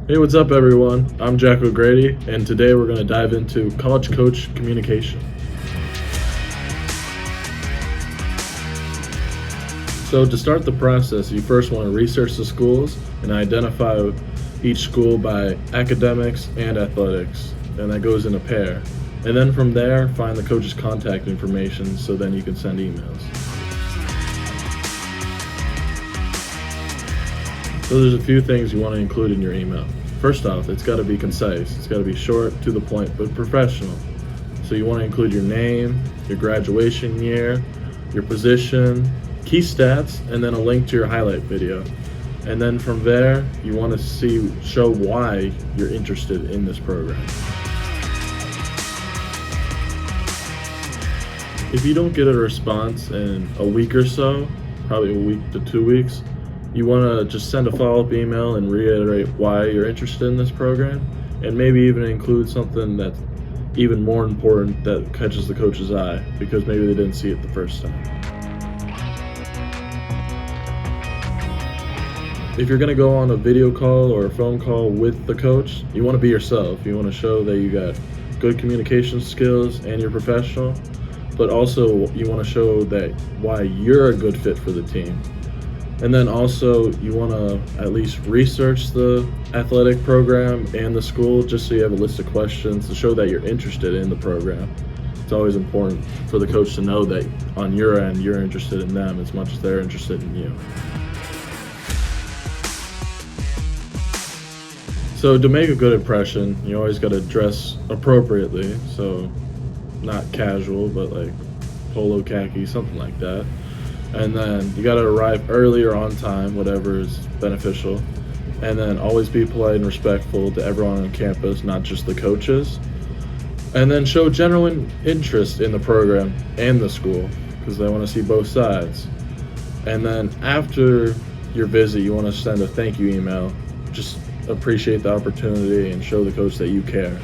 Hey, what's up, everyone? I'm Jack O'Grady, and today we're going to dive into college coach communication. So, to start the process, you first want to research the schools and identify each school by academics and athletics, and that goes in a pair. And then from there, find the coach's contact information so then you can send emails. So there's a few things you want to include in your email. First off, it's got to be concise. It's got to be short, to the point, but professional. So you want to include your name, your graduation year, your position, key stats, and then a link to your highlight video. And then from there, you want to show why you're interested in this program. If you don't get a response in a week or so, probably a week to 2 weeks, you want to just send a follow-up email and reiterate why you're interested in this program, and maybe even include something that's even more important that catches the coach's eye, because maybe they didn't see it the first time. If you're going to go on a video call or a phone call with the coach, you want to be yourself. You want to show that you got good communication skills and you're professional, but also you want to show that why you're a good fit for the team. And then also you want to at least research the athletic program and the school, just so you have a list of questions to show that you're interested in the program. It's always important for the coach to know that on your end you're interested in them as much as they're interested in you. So to make a good impression, you always got to dress appropriately, so not casual, but like polo khaki, something like that. And then you got to arrive early or on time, whatever is beneficial. And then always be polite and respectful to everyone on campus, not just the coaches. And then show genuine interest in the program and the school, because they want to see both sides. And then after your visit, you want to send a thank you email. Just appreciate the opportunity and show the coach that you care.